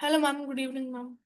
Hello, ma'am. Good evening, ma'am.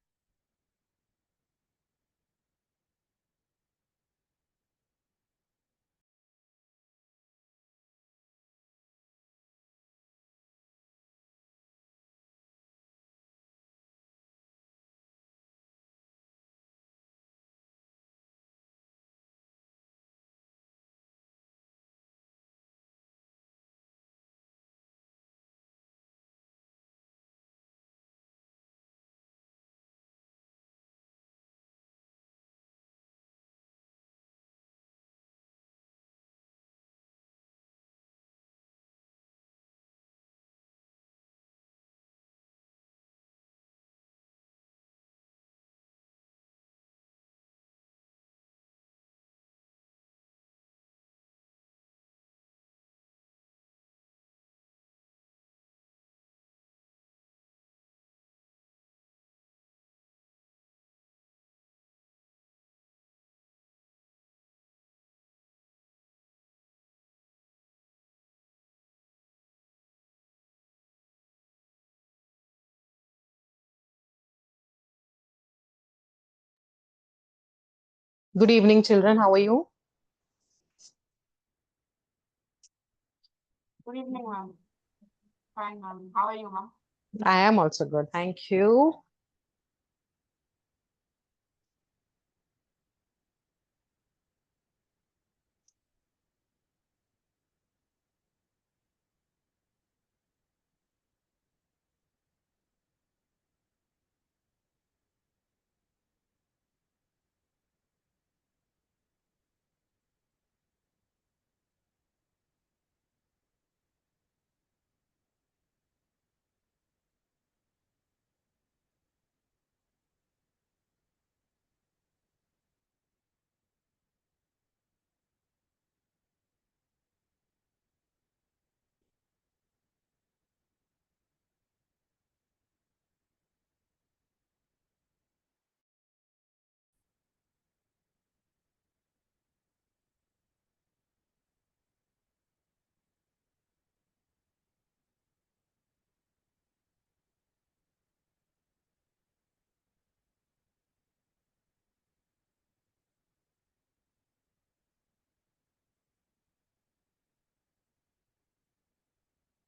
Good evening, children. How are you? Good evening, ma'am. Fine, ma'am. How are you, ma'am? I am also good. Thank you.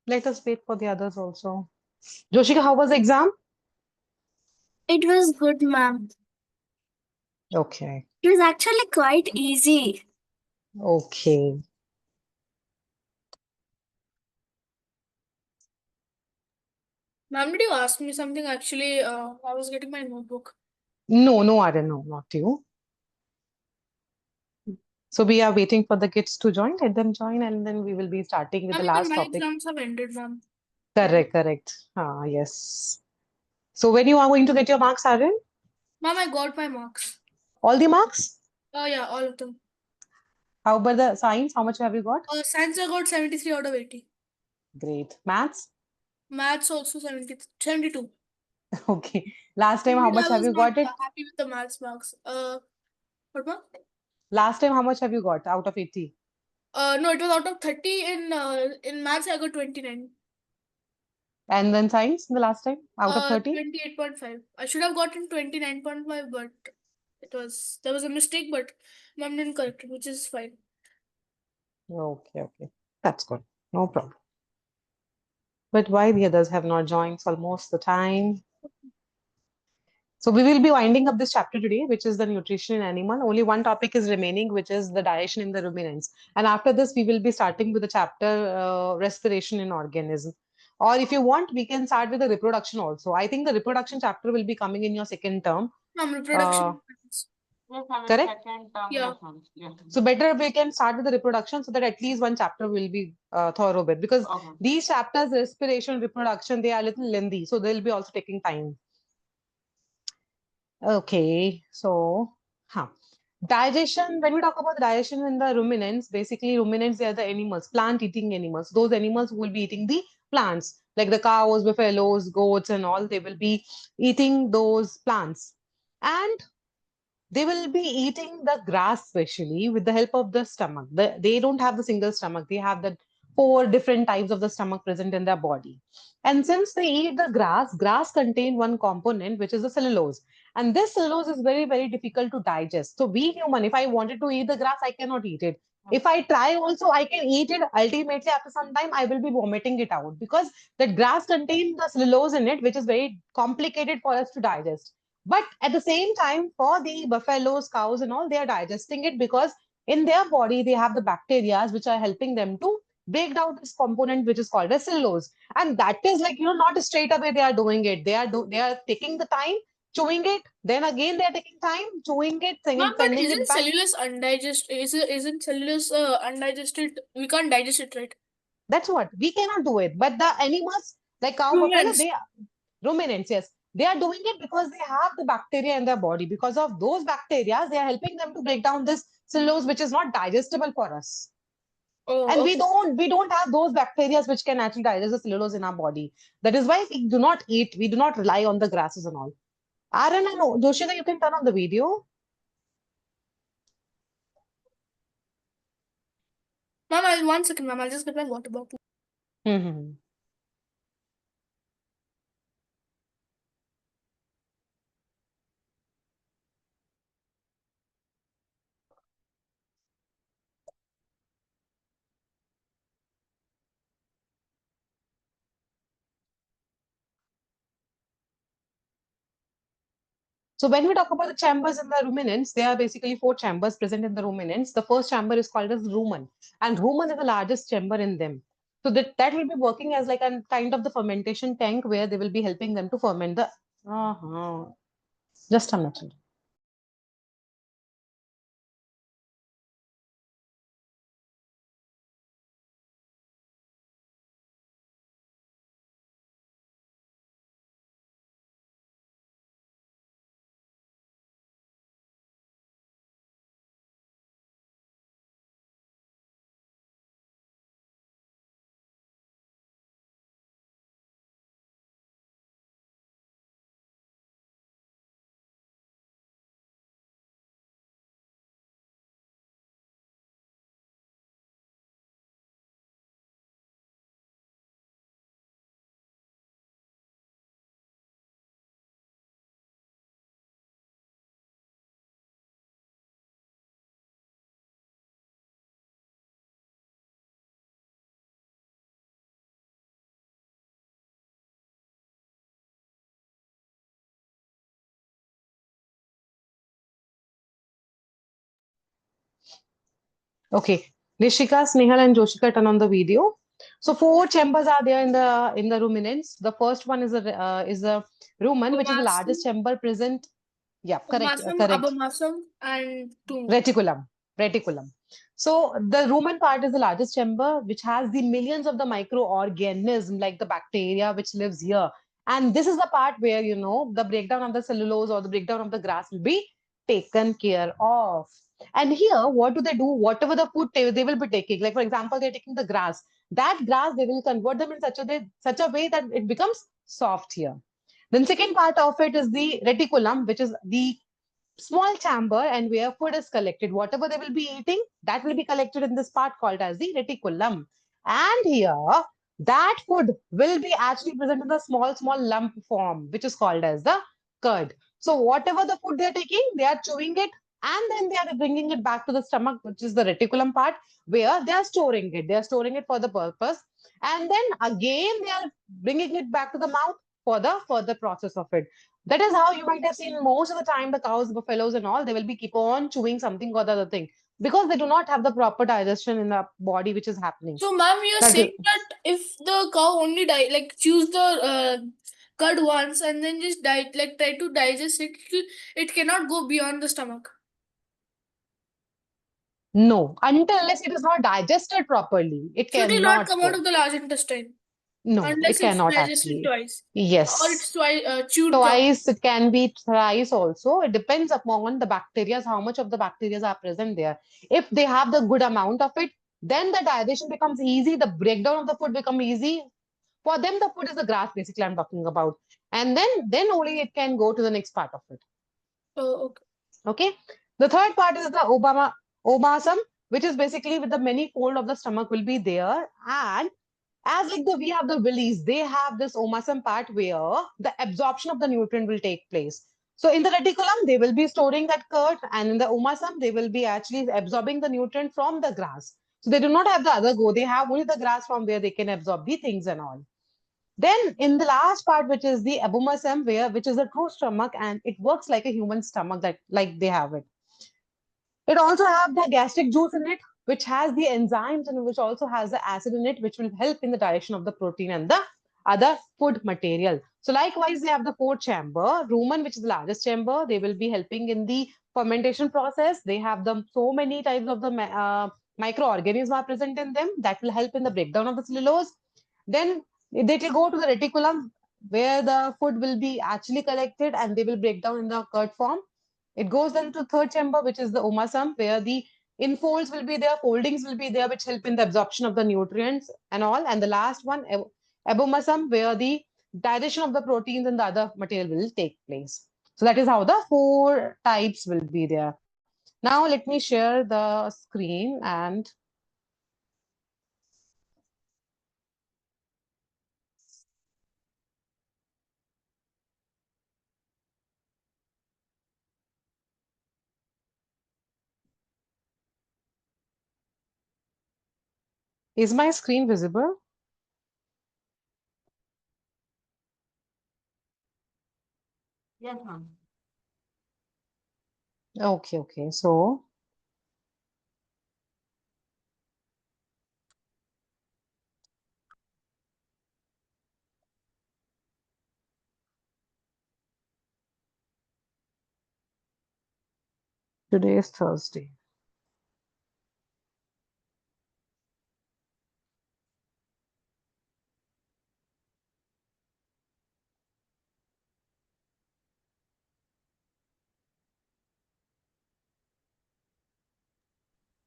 Let us wait for the others also. Joshika, how was the exam? It was good, ma'am. Okay. It was actually quite easy. Okay. Ma'am, did you ask me something? Actually, I was getting my notebook. No, Aryan, no, not you. So we are waiting for the kids to join. Let them join, and then we will be starting with the Ma'am, even last my topic. exams have ended, ma'am. Correct. Ah, yes. So when you are going to get your marks, Aryan? Ma'am, I got my marks. All the marks? Oh, yeah, all of them. How about the science? How much have you got? Science, I got 73 out of 80. Great. Maths? Maths also 72. Okay. Last time, how Indeed, much I have was you not got it? happy with the maths marks. What, ma'am? Last time, how much have you got out of 80? No, it was out of 30. In maths, I got 29. And then science, the last time, out of 30? 28.5. I should have gotten 29.5, but there was a mistake, but mom didn't correct it, which is fine. Okay. That's good. No problem. But why the others have not joined for almost the time? So we will be winding up this chapter today, which is the nutrition in animal. Only one topic is remaining, which is the digestion in the ruminants. And after this, we will be starting with the chapter respiration in organism. Or if you want, we can start with the reproduction also. I think the reproduction chapter will be coming in your second term. Mom, Uh, reproduction. Yes, ma'am. In correct? second term, Yeah. yes, ma'am. Yes. So better if we can start with the reproduction so that at least one chapter will be thorough with, because Okay. these chapters, respiration, reproduction, they are a little lengthy. So they'll be also taking time. Okay, so, digestion, when we talk about digestion in the ruminants, basically ruminants, they are the animals, plant-eating animals. Those animals who will be eating the plants, like the cows, buffaloes, goats, and all, they will be eating those plants. And they will be eating the grass, especially with the help of the stomach. They don't have the single stomach, they have the four different types of the stomach present in their body. And since they eat the grass contain one component, which is the cellulose. And this cellulose is very, very difficult to digest. So we human, if I wanted to eat the grass, I cannot eat it. If I try also, I can eat it. Ultimately, after some time, I will be vomiting it out because that grass contains the cellulose in it, which is very complicated for us to digest. But at the same time, for the buffaloes, cows, and all, they are digesting it because in their body they have the bacteria which are helping them to break down this component which is called as cellulose. And that is like, not straight away they are doing it. They are taking the time chewing it, then again they are taking time chewing it, Ma'am, but sending it isn't back. cellulose undigested? Isn't cellulose undigested? We can't digest it, right? That's what we cannot do it. But the animals like cow, buffalo, Ruminants. they ruminants, yes, they are doing it because they have the bacteria in their body. Because of those bacteria, they are helping them to break down this cellulose, which is not digestible for us. Oh, And okay. we don't have those bacteria which can actually digest the cellulose in our body. That is why we do not eat, we do not rely on the grasses and all. Aaron and Joshika, you can turn on the video. Ma'am, 1 second, ma'am. I'll just get my water bottle. Mm-hmm. So when we talk about the chambers in the ruminants, there are basically four chambers present in the ruminants. The first chamber is called as rumen, and rumen is the largest chamber in them. So that will be working as like a kind of the fermentation tank where they will be helping them to ferment the. Uh-huh. Just a minute. Okay, Nishika, Snehal, and Joshika turn on the video. So four chambers are there in the ruminants. The first one is a rumen, which is the Abomasum, largest chamber present. Yeah, correct, abomasum, correct. abomasum, and tumor. Reticulum, reticulum. So the rumen part is the largest chamber, which has the millions of the microorganisms like the bacteria which lives here. And this is the part where the breakdown of the cellulose or the breakdown of the grass will be taken care of. And here, what do they do? Whatever the food they will be taking, like for example, they're taking the grass. That grass they will convert them in such a way that it becomes soft here. Then second part of it is the reticulum, which is the small chamber and where food is collected. Whatever they will be eating, that will be collected in this part called as the reticulum. And here, that food will be actually presented in the small lump form, which is called as the curd. So whatever the food they're taking, they are chewing it and then they are bringing it back to the stomach, which is the reticulum part, where they are storing it. They are storing it for the purpose. And then again, they are bringing it back to the mouth for the further process of it. That is how you might have seen most of the time the cows, buffaloes, and all, they will be keep on chewing something or the other thing because they do not have the proper digestion in the body which is happening. So, ma'am, you're That is, saying that if the cow only choose the curd once and then just try to digest it, it cannot go beyond the stomach. no, until unless it is not digested properly, it Should it not cannot come out go. of the large intestine No, it unless it's cannot digested actually. twice, or Yes. it's twice chewed twice? Twice, it can be thrice also. It depends upon the bacteria, how much of the bacteria are present there. If they have the good amount of it, then the digestion becomes easy, the breakdown of the food become easy. For them, the food is the grass, basically, I'm talking about. And then only it can go to the next part of it. Oh, okay. Okay. The third part is the omasum, which is basically with the many fold of the stomach will be there. And as like we have the willies, they have this omasum part where the absorption of the nutrient will take place. So in the reticulum, they will be storing that curd, and in the omasum, they will be actually absorbing the nutrient from the grass. So they do not have the other go. They have only the grass from where they can absorb the things and all. Then in the last part, which is the abomasum, which is the true stomach, and it works like a human stomach that like they have it. It also have the gastric juice in it, which has the enzymes and which also has the acid in it, which will help in the digestion of the protein and the other food material. So likewise, they have the fourth chamber, rumen, which is the largest chamber. They will be helping in the fermentation process. They have the so many types of the microorganisms are present in them that will help in the breakdown of the cellulose. Then they will go to the reticulum where the food will be actually collected and they will break down in the curd form. It goes then to third chamber, which is the omasum, where the infolds will be there, foldings will be there, which help in the absorption of the nutrients and all. And the last one, abomasum, where the digestion of the proteins and the other material will take place. So that is how the four types will be there. Now let me share the screen and is my screen visible? Yes, ma'am. Okay, okay. So today is Thursday.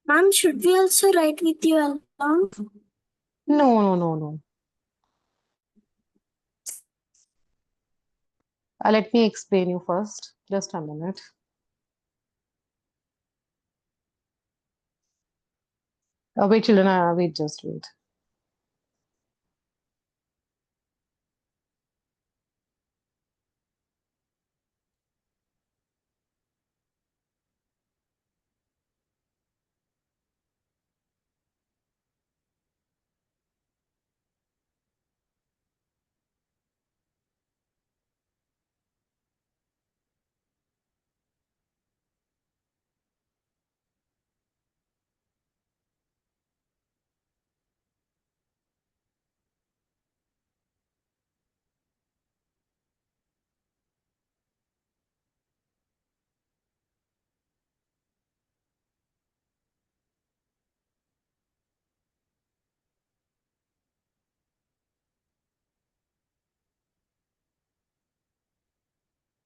Ma'am, should we also write with you along? No, no, no, no. Let me explain you first. Just a minute. Wait, children, wait, just wait.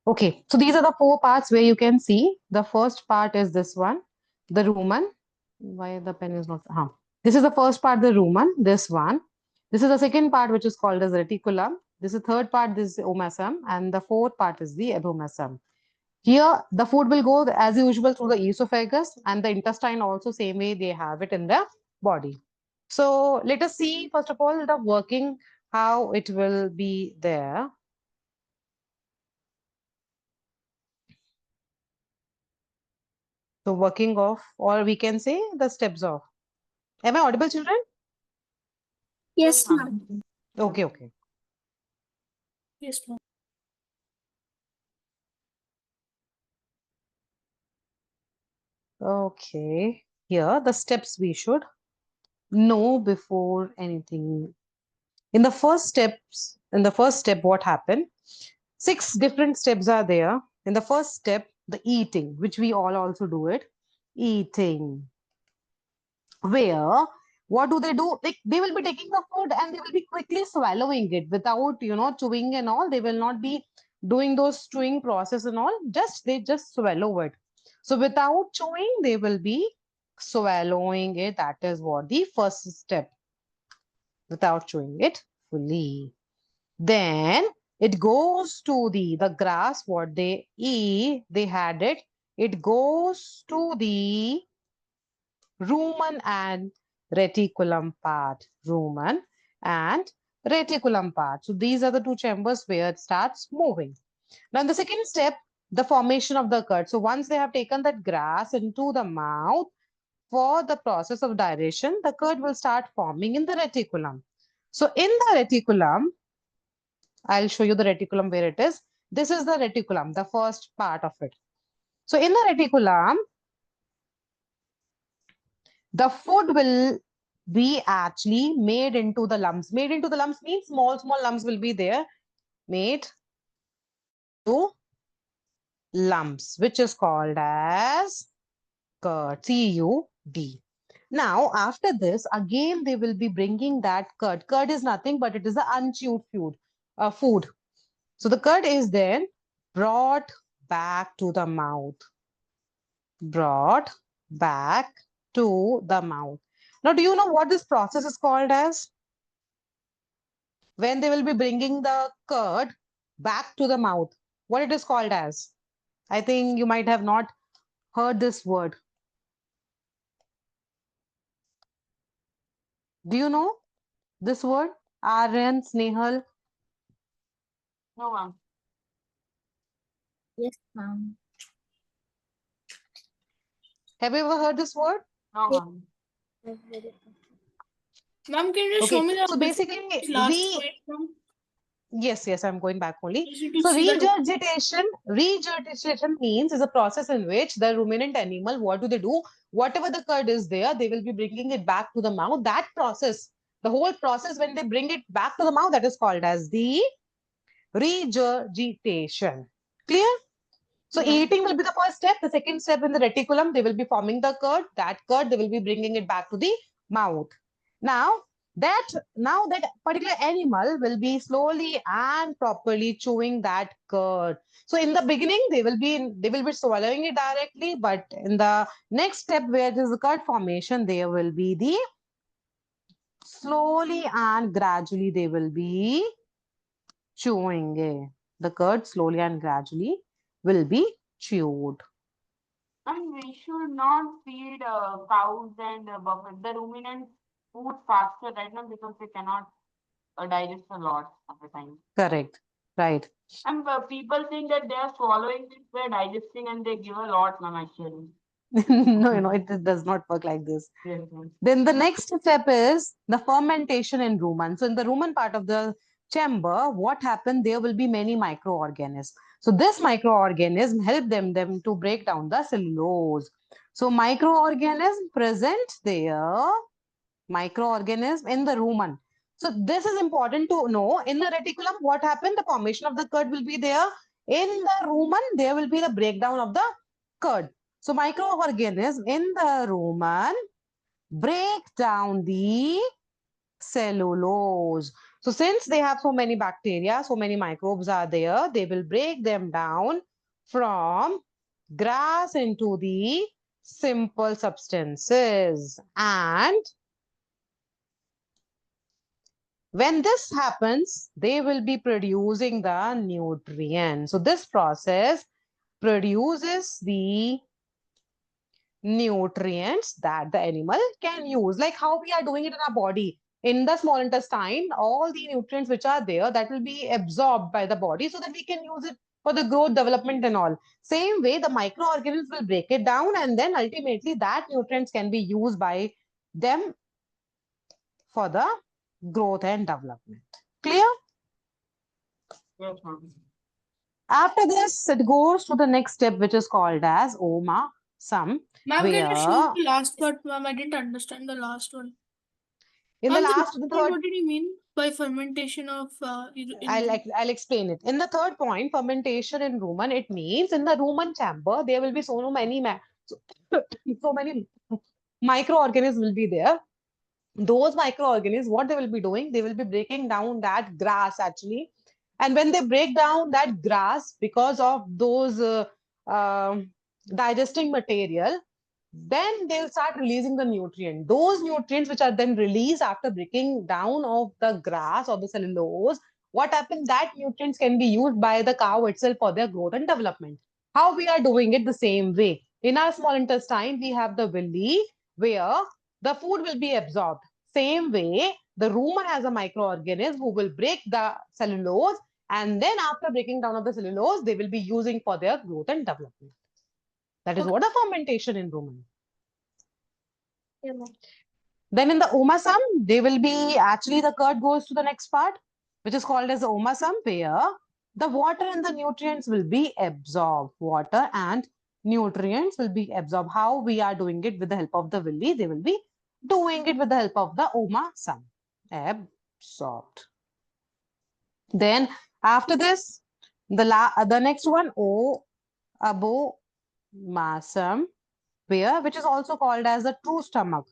Okay, so these are the four parts where you can see. The first part is this one, the rumen. Why the pen is not? This is the first part, the rumen, this one. This is the second part, which is called as reticulum. This is the third part, this is omasum. And the fourth part is the abomasum. Here, the food will go as usual through the esophagus and the intestine also same way they have it in the body. So let us see, first of all, the working, how it will be there. So working of, or we can say the steps of. Am I audible, children? Yes, ma'am. Okay, okay. Yes, ma'am. Okay. Here, the steps we should know before anything. In the first step, what happened? 6 different steps are there. In the first step, the eating, which we all also do it. Eating. Where what do? They will be taking the food and they will be quickly swallowing it without chewing and all. They will not be doing those chewing process and all. They just swallow it. So without chewing, they will be swallowing it. That is what the first step, without chewing it fully. Then it goes to the grass, what they eat, they had it. It goes to the rumen and reticulum part. Rumen and reticulum part. So these are the two chambers where it starts moving. Now in the second step, the formation of the curd. So once they have taken that grass into the mouth, for the process of digestion, the curd will start forming in the reticulum. So in the reticulum, I'll show you the reticulum where it is. This is the reticulum, the first part of it. So in the reticulum, the food will be actually made into the lumps. Made into the lumps means small, small lumps will be there. Made to lumps, which is called as curd, C-U-D. Now, after this, again, they will be bringing that curd. Curd is nothing, but it is an unchewed food. So the curd is then brought back to the mouth. Brought back to the mouth. Now, do you know what this process is called as? When they will be bringing the curd back to the mouth, what it is called as? I think you might have not heard this word. Do you know this word? Aryan, Snehal? No, ma'am. Yes, ma'am. Have you ever heard this word? No, ma'am. Ma'am, can you show Okay, me the so basically, last point, ma'am? yes, I'm going back only. Just need to So see the regurgitation means is a process in which the ruminant animal, what do they do? Whatever the curd is there, they will be bringing it back to the mouth. That process, the whole process when they bring it back to the mouth, that is called as the regurgitation. Clear? So Yes. eating will be the first step. The second step in the reticulum, they will be forming the curd. That curd, they will be bringing it back to the mouth. Now that particular animal will be slowly and properly chewing that curd. So in the beginning, they will be swallowing it directly, but in the next step where it is the curd formation, there will be the slowly and gradually they will be chewing it. The curd slowly and gradually will be chewed. And we should not feed cows and buffalo. The ruminants food faster right now because they cannot digest a lot of the time. Correct. Right. And people think that they are swallowing it, they're digesting, and they give a lot, ma'am, actually. No, it does not work like this. Yes, ma'am. Then the next step is the fermentation in rumen. So in the rumen part of the chamber, what happened? There will be many microorganisms. So this microorganism help them to break down the cellulose. So microorganism present there, microorganism in the rumen. So this is important to know. In the reticulum, what happened? The formation of the curd will be there. In the rumen, there will be the breakdown of the curd. So microorganism in the rumen break down the cellulose. So since they have so many bacteria, so many microbes are there, they will break them down from grass into the simple substances. And when this happens, they will be producing the nutrients. So this process produces the nutrients that the animal can use, like how we are doing it in our body. In the small intestine, all the nutrients which are there, that will be absorbed by the body so that we can use it for the growth, development and all. Same way, the microorganisms will break it down and then ultimately that nutrients can be used by them for the growth and development. Clear? Yes, ma'am. After this, it goes to the next step, which is called as oma sum, Ma'am, can you show where the last part, ma'am? I didn't understand the last one. in the Ma'am, the last, last the one, third, what did you mean by fermentation of I'll explain it. In the third point, fermentation in rumen, it means in the rumen chamber, there will be so many, so many microorganisms will be there. Those microorganisms, what they will be doing, they will be breaking down that grass actually. And when they break down that grass, because of those digesting material, then they'll start releasing the nutrient. Those nutrients which are then released after breaking down of the grass or the cellulose, what happens? That nutrients can be used by the cow itself for their growth and development. How we are doing it the same way. In our small intestine, we have the villi. where the food will be absorbed. Same way, the rumen has a microorganism who will break the cellulose, and then after breaking down of the cellulose, they will be using for their growth and development. That is Okay. what a fermentation in rumen. Yeah, ma'am. Then in the omasum, they will be actually the curd goes to the next part, which is called as the omasum, where the water and the nutrients will be absorbed. Water and nutrients will be absorbed. How we are doing it with the help of the villi, they will be doing it with the help of the omasum. Absorbed. Then after this, the next one, abomasum, where which is also called as the true stomach.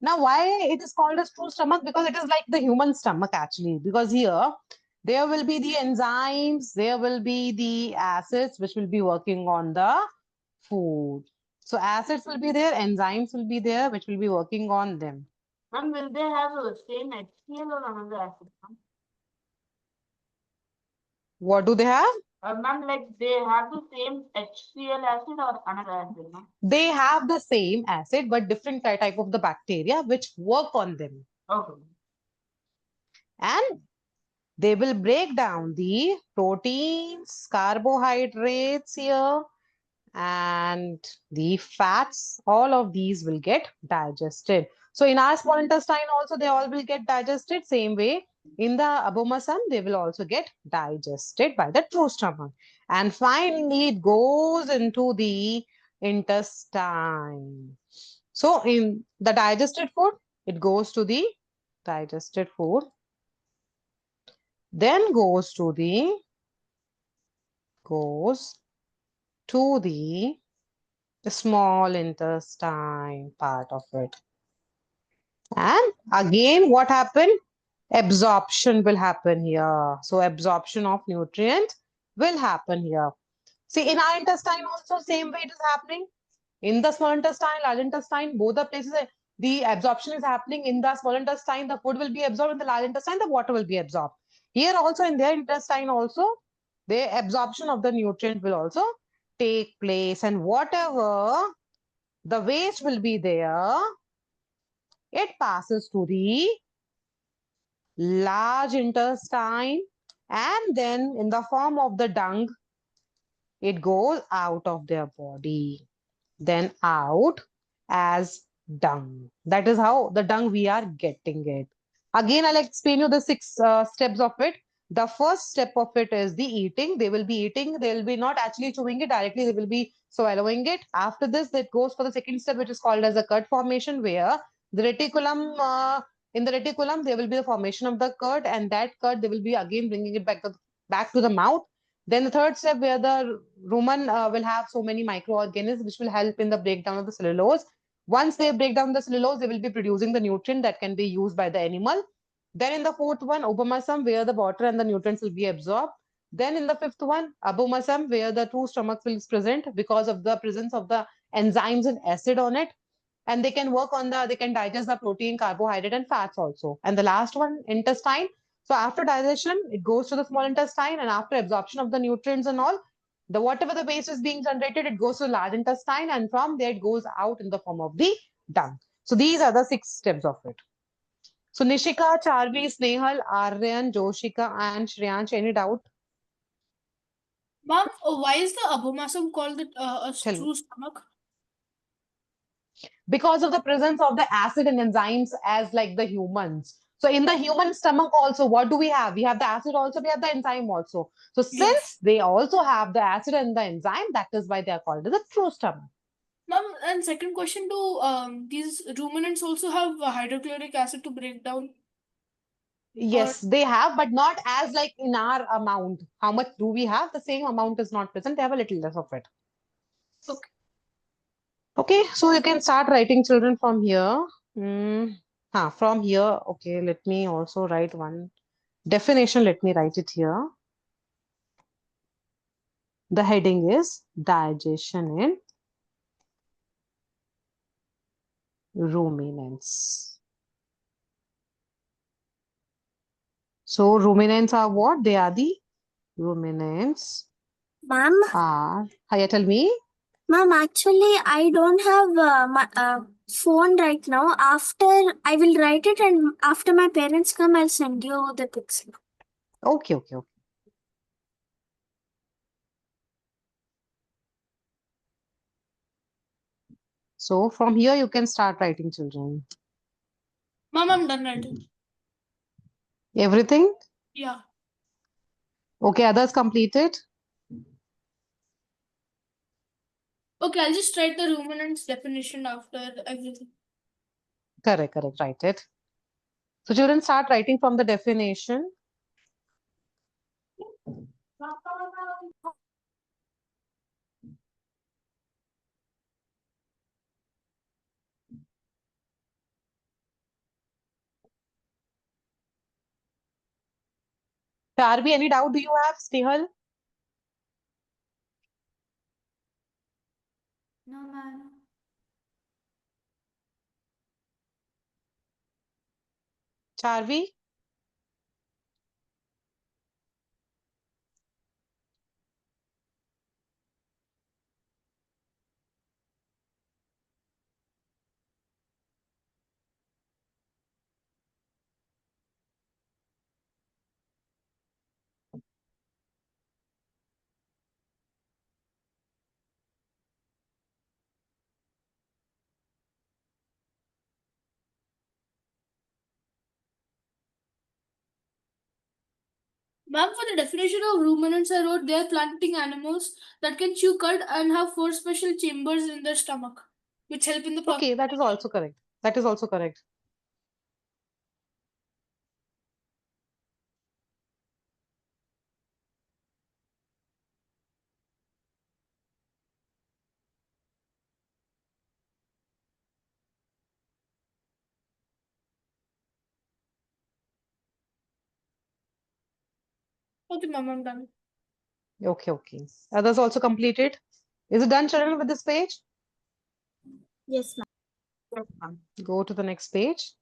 Now, why it is called as true stomach? Because it is like the human stomach actually. Because here there will be the enzymes, there will be the acids which will be working on the food. So acids will be there, enzymes will be there, which will be working on them. Ma'am, will they have the same HCl or another acid? What do they have? Ma'am, like they have the same HCl acid or another acid, no? They have the same acid, but different type of the bacteria which work on them. Okay. And they will break down the proteins, carbohydrates here, and the fats. All of these will get digested. So in our small intestine also, they all will get digested. Same way, in the abomasum, they will also get digested by the true stomach. And finally, it goes into the intestine. So in the digested food, it goes to the digested food, then goes to the small intestine part of it. And again, what happened? Absorption will happen here. So absorption of nutrient will happen here. See, in our intestine also, same way it is happening. In the small intestine, large intestine, both the places, the absorption is happening. In the small intestine, the food will be absorbed. In the large intestine, the water will be absorbed. Here also, in their intestine also, the absorption of the nutrient will also take place. And whatever the waste will be there, it passes to the large intestine, and then in the form of the dung, it goes out of their body, then out as dung. That is how the dung we are getting it. Again, I'll explain you the six steps of it. The first step of it is the eating. They will be eating. They will be not actually chewing it directly. They will be swallowing it. After this, it goes for the second step, which is called as a curd formation, where the reticulum, in the reticulum, there will be the formation of the curd, and that curd, they will be again bringing it back to the mouth. Then the third step, where the rumen will have so many microorganisms which will help in the breakdown of the cellulose. Once they break down the cellulose, they will be producing the nutrient that can be used by the animal. Then in the fourth one, obomasum, where the water and the nutrients will be absorbed. Then in the fifth one, abomasum, where the true stomach will is present because of the presence of the enzymes and acid on it. And they can they can digest the protein, carbohydrate, and fats also. And the last one, intestine. So after digestion, it goes to the small intestine, and after absorption of the nutrients and all, the whatever the waste is being generated, it goes to large intestine, and from there it goes out in the form of the dung. So these are the 6 steps of it. So Nishika, Charvi, Snehal, Aryan, Joshika, and Shreyansh, any doubt? Ma'am, why is the abomasum called a Tell me. true stomach? Because of the presence of the acid and enzymes as like the humans. So in the human stomach also, what do we have? We have the acid also, we have the enzyme also. So Yes. since they also have the acid and the enzyme, that is why they are called as a true stomach. Ma'am, and second question, do these ruminants also have hydrochloric acid to break down? Yes, they have, but not as like in our amount. How much do we have? The same amount is not present. They have a little less of it. Okay. Okay, so you can start writing children from here. From here, okay, let me also write one definition. Let me write it here. The heading is digestion in ruminants. So ruminants are what? They are the ruminants Ma'am, are. Hiya, tell me. Ma'am, actually, I don't have my phone right now. After I will write it, and after my parents come, I'll send you the pics. Okay, okay, okay. So from here you can start writing, children. Mom, I'm done writing. Everything? Yeah. Okay, others completed? Okay, I'll just write the ruminant's definition after everything. Correct, correct, write it. So children, start writing from the definition. Charvi, any doubt do you have, Snehal? No, ma'am. Charvi? Ma'am, for the definition of ruminants, I wrote they are planting animals that can chew cud and have 4 special chambers in their stomach, which help in the process. Okay, that is also correct. That is also correct. Okay, ma'am, I'm done. Okay, okay. Others also completed? Is it done, children, with this page? Yes, ma'am. Go to the next page.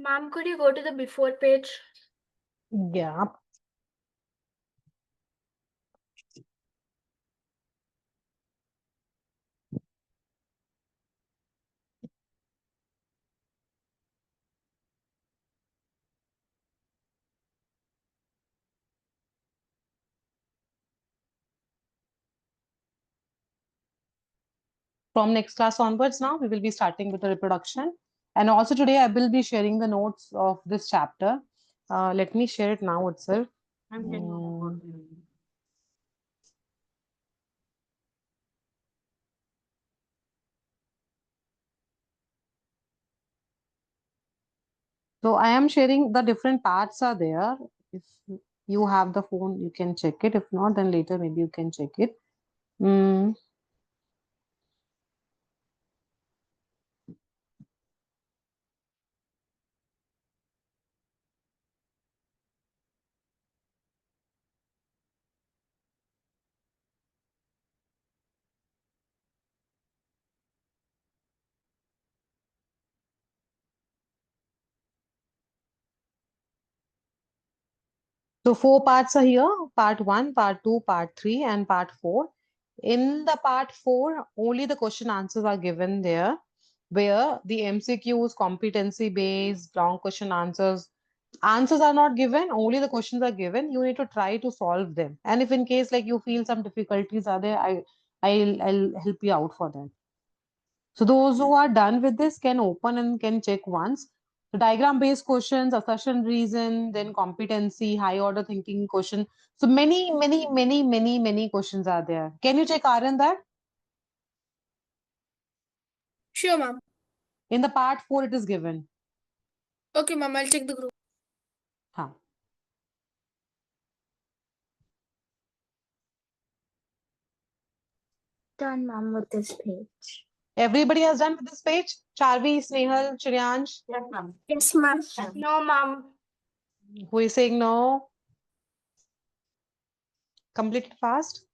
Ma'am, could you go to the before page? Yeah. From next class onwards now, we will be starting with the reproduction. And also today I will be sharing the notes of this chapter. Let me share it now itself. And can you go to So I am sharing the different parts are there. If you have the phone, you can check it. If not, then later maybe you can check it. Mm. So four parts are here, part one, part two, part three, and part four. In the part four, only the question answers are given there, where the MCQs, competency based, long question answers are not given, only the questions are given. You need to try to solve them. And if in case like you feel some difficulties are there, I'll help you out for that. So those who are done with this can open and can check once. So diagram-based questions, assertion reason, then competency, high order thinking question. So many questions are there. Can you check Aryan that? Sure, ma'am. In the part 4 it is given. Okay, ma'am, I'll check the group. Huh. Done, ma'am, with this page. Everybody has done with this page? Charvi, Snehal, Shreyansh? Yes, ma'am. Yes, ma'am. No, ma'am. Who is saying no? Complete it fast.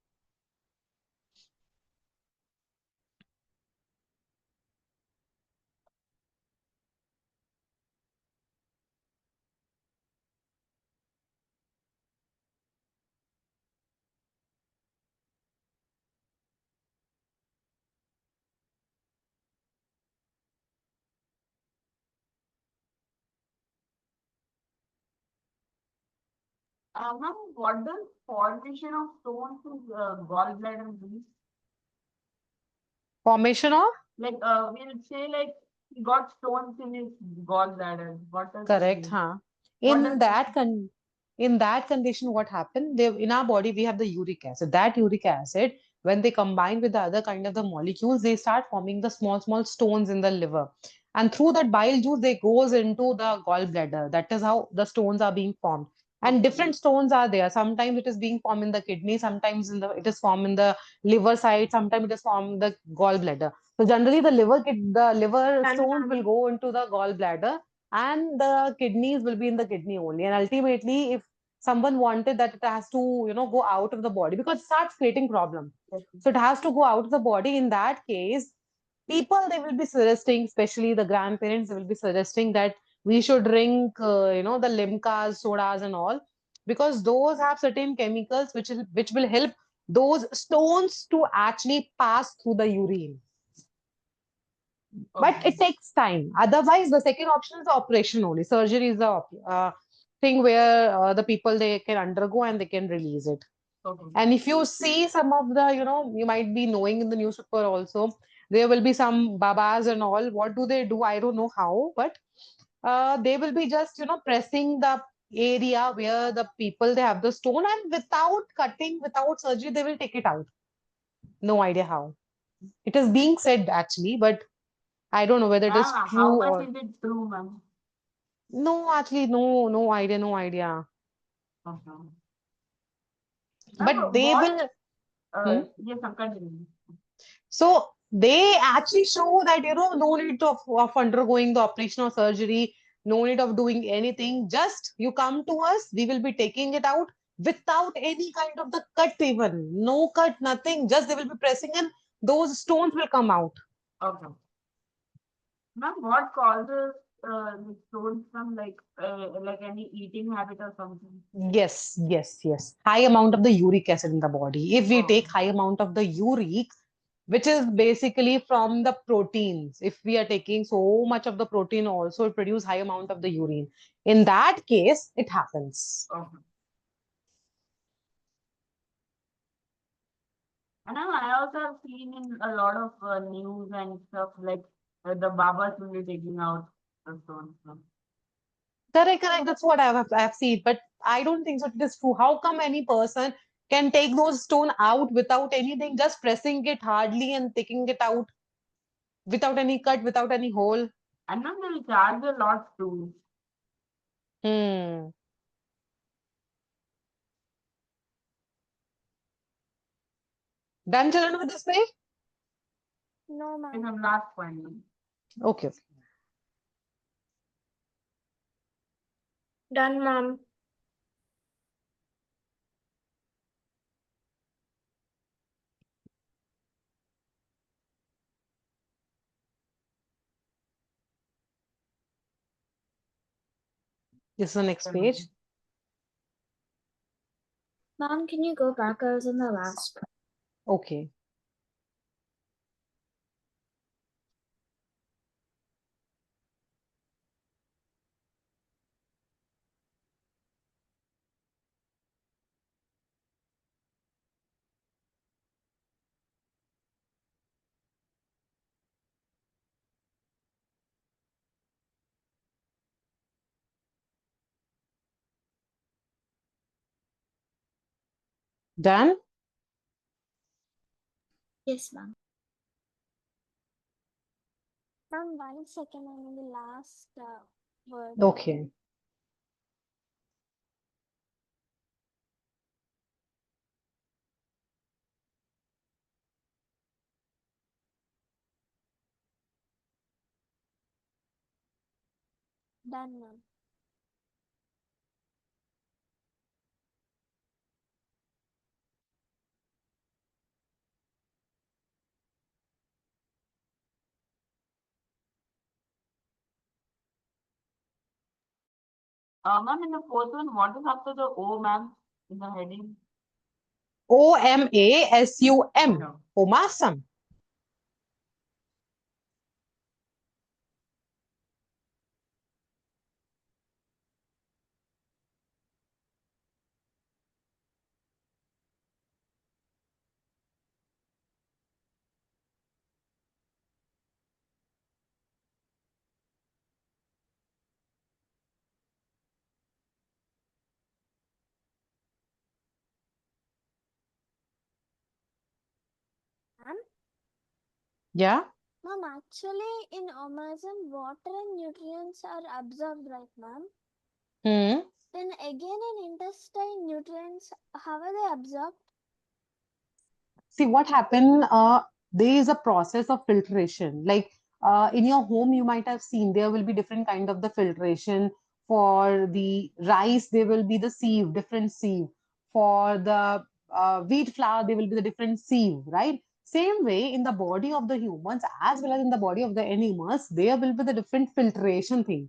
Ma'am, what does formation of stones in gallbladder mean? Formation of? Like, we'll say like he got stones in his gallbladder. What does it Correct, mean? huh? What In does that con in that condition, what happened? They, in our body, we have the uric acid. That uric acid, when they combine with the other kind of the molecules, they start forming the small stones in the liver. And through that bile juice, they goes into the gallbladder. That is how the stones are being formed. And Okay. different stones are there. Sometimes it is being formed in the kidney, sometimes it is formed in the liver side, sometimes it is formed in the gallbladder. So generally, the liver stones will go into the gallbladder and the kidneys will be in the kidney only. And ultimately, if someone wanted that, it has to, go out of the body because it starts creating problem. Okay. So it has to go out of the body. In that case, people, they will be suggesting, especially the grandparents, they will be suggesting that we should drink, the limcas, sodas and all, because those have certain chemicals which will help those stones to actually pass through the urine. But Okay. it takes time. Otherwise, the second option is operation only. Surgery is the thing where the people, they can undergo and they can release it. Okay. And if you see some of the, you might be knowing in the newspaper also, there will be some babas and all. What do they do? I don't know how, but they will be just, pressing the area where the people, they have the stone, and without cutting, without surgery, they will take it out. No idea how. It is being said actually, but I don't know whether it is Ma'am, how true much or is it true, ma'am? no, actually, no idea, no idea. Okay. But Ma'am, they what? will. Hmm? Yes, I'm continuing. So they actually show that, no need of undergoing the operation or surgery, no need of doing anything. Just you come to us, we will be taking it out without any kind of the cut, even no cut, nothing. Just they will be pressing and those stones will come out. Okay. Ma'am, what causes the stones from like any eating habit or something? Yes. High amount of the uric acid in the body. If we Oh, take high amount of the uric, which is basically from the proteins. If we are taking so much of the protein also, it produce high amount of the urine. In that case, it happens. okay. And now I also have seen in a lot of news and stuff like the Babas will be taking out the stones. Correct. That's what I have seen. But I don't think so it is true. How come any person can take those stone out without anything, just pressing it hardly and taking it out without any cut, without any hole? And then they'll charge a lot too. Hmm. Done, children, with this page? No, In ma'am. the last one. Okay. Done, ma'am. This is the next page. Mom, can you go back? I was in the last part. Okay. Done? Yes, ma'am. Ma'am, 1 second, I'm in the last word. Okay. Done, ma'am. Ma'am, in the fourth one, what is after the O, ma'am, in the heading? OMASUM. No. Omasum. Ma'am? Yeah. Ma'am, actually, in Amazon, water and nutrients are absorbed, right, ma'am? Hmm. Then again, in intestine, nutrients, how are they absorbed? See what happened, there is a process of filtration. Like in your home, you might have seen there will be different kind of the filtration. For the rice, there will be the sieve, different sieve. For the wheat flour, there will be the different sieve, right? Same way in the body of the humans as well as in the body of the animals, there will be the different filtration thing.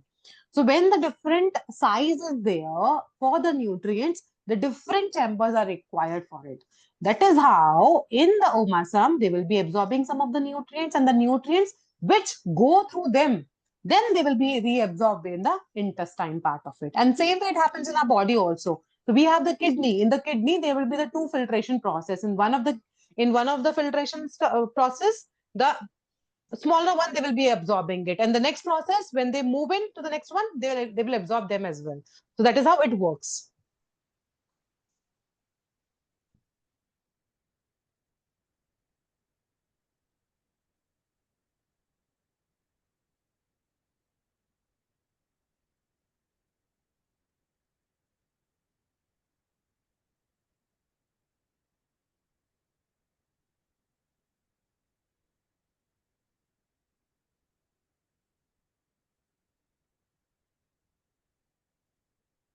So when the different size is there for the nutrients, the different chambers are required for it. That is how in the omasum they will be absorbing some of the nutrients, and the nutrients which go through them, then they will be reabsorbed in the intestine part of it. And same way it happens in our body also. So we have the kidney. In the kidney, there will be the two filtration process. In one of the filtration process, the smaller one they will be absorbing it, and the next process when they move into the next one, they will absorb them as well. So that is how it works.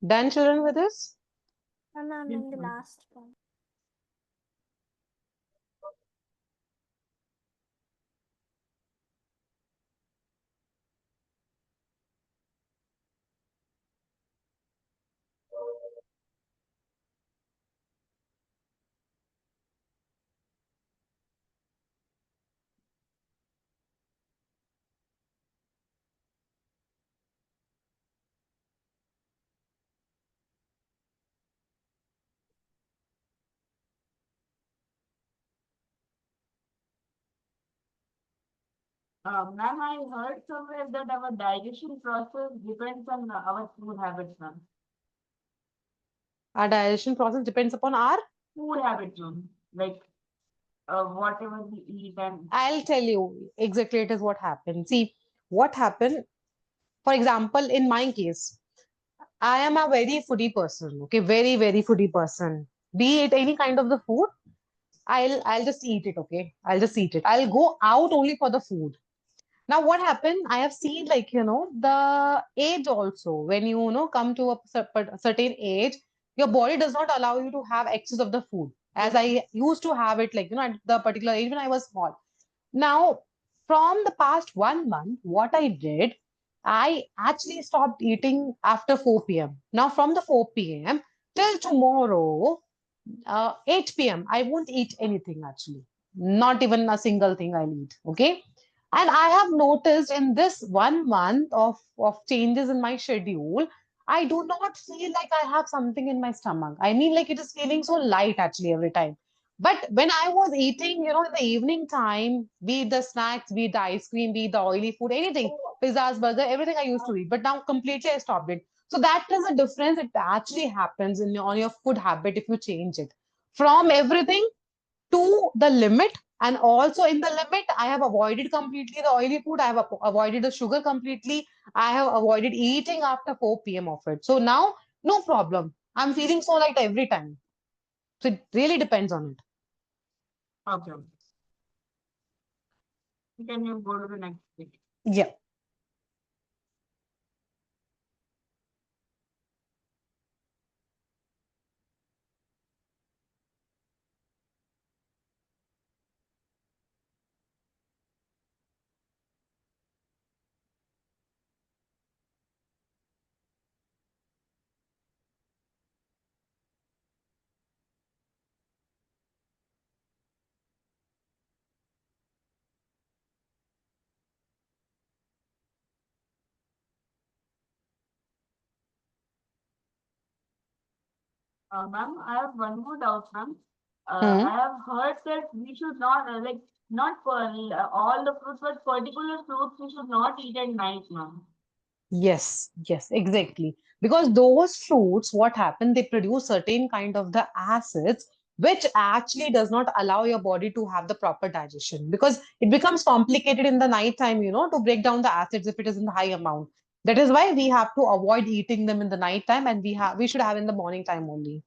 Done, children, with this? Ma'am, I'm in the last one. Ma'am, I heard somewhere that our digestion process depends on our food habits, ma'am. Our digestion process depends upon our. Food habits, ma'am. Like whatever we eat and I'll tell you exactly it is what happened. See, what happened, for example, in my case, I am a very foodie person, okay, very, very foodie person. Be it any kind of the food, I'll just eat it, okay? I'll just eat it. I'll go out only for the food. Now, what happened? I have seen, like, the age also. When come to a certain age, your body does not allow you to have excess of the food. As I used to have it, like, at the particular age when I was small. Now, from the past 1 month, what I did, I actually stopped eating after 4 p.m. Now, from the 4 p.m. till tomorrow, 8 p.m., I won't eat anything actually. Not even a single thing I'll eat. Okay. And I have noticed in this 1 month of changes in my schedule, I do not feel like I have something in my stomach. I mean, like it is feeling so light actually every time. But when I was eating, in the evening time, be it the snacks, be it the ice cream, be it the oily food, anything, pizzas, burger, everything I used to eat. But now completely I stopped it. So that is a difference. It actually happens on your food habit if you change it. from everything to the limit. And also in the limit, I have avoided completely the oily food. I have avoided the sugar completely. I have avoided eating after 4 p.m. of it. So now, no problem. I'm feeling so light every time. So it really depends on it. Okay. Can you go to the next page? Yeah. Ma'am, I have one more doubt, ma'am. Hmm. I have heard that we should not like not for all the fruits, but particular fruits we should not eat at night, ma'am. Yes, yes, exactly. Because those fruits, what happen, they produce certain kind of the acids, which actually does not allow your body to have the proper digestion because it becomes complicated in the night time, to break down the acids if it is in the high amount. That is why we have to avoid eating them in the night time and we should have in the morning time only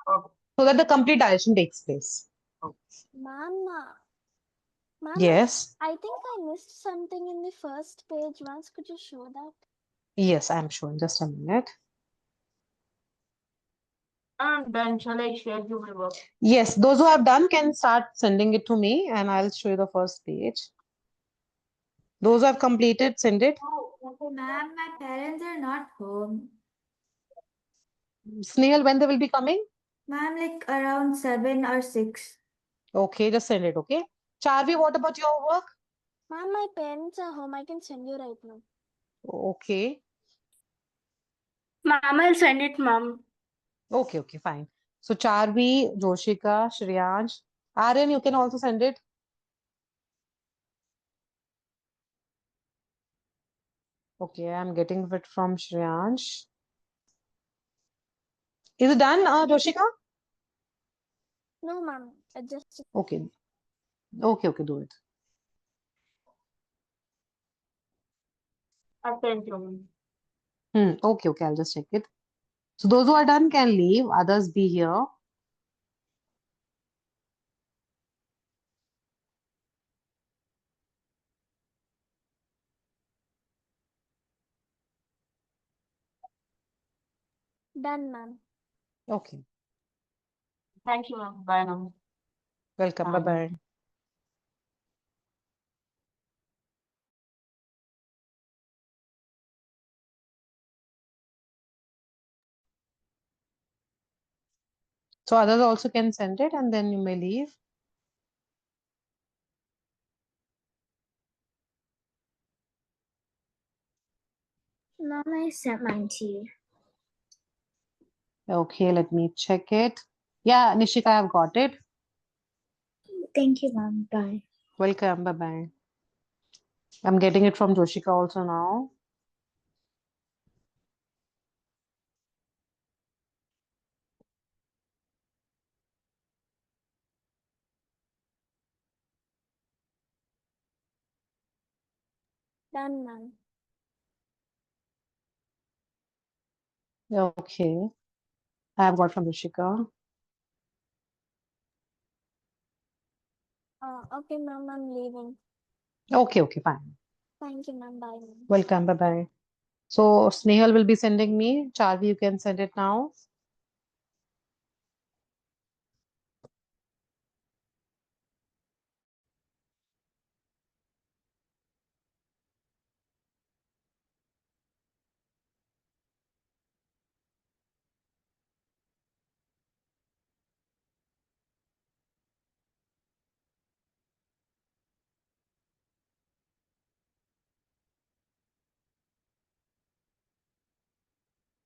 Okay. so that the complete digestion takes place. Ma'am, Yes, I think I missed something in the first page once. Could you show that? yes, I'm sure. Just a minute. I'm done. Shall I share you my work? Yes, those who have done can start sending it to me and I'll show you the first page. Those who have completed, send it. Ma'am, my parents are not home. Snail, when they will be coming? Ma'am, like around 7 or 6. Okay, just send it, okay? Charvi, what about your work? Ma'am, my parents are home. I can send you right now. Okay, Ma'am, I'll send it, ma'am. okay, fine. So Charvi, Joshika, Shriyansh, Aryan, you can also send it. Okay, I'm getting it from Shriyansh. Is it done, Joshika? No, ma'am. I just Okay, okay, do it. Thank you, ma'am. Okay, I'll just check it. So those who are done can leave, others be here. done, ma'am. Okay, Thank you, ma'am. Bye now. welcome, bye-bye. So others also can send it and then you may leave. Ma'am, I sent mine to you. Okay, let me check it. Yeah, Nishika, I've got it. Thank you, ma'am. Bye. Welcome, bye-bye. I'm getting it from Joshika also now. Done, ma'am. Okay, I've got from Joshika. Okay, ma'am. I'm leaving. Okay, fine. Thank you, ma'am. Bye, ma'am. Welcome, bye-bye. So Snehal will be sending me. Charvi, you can send it now.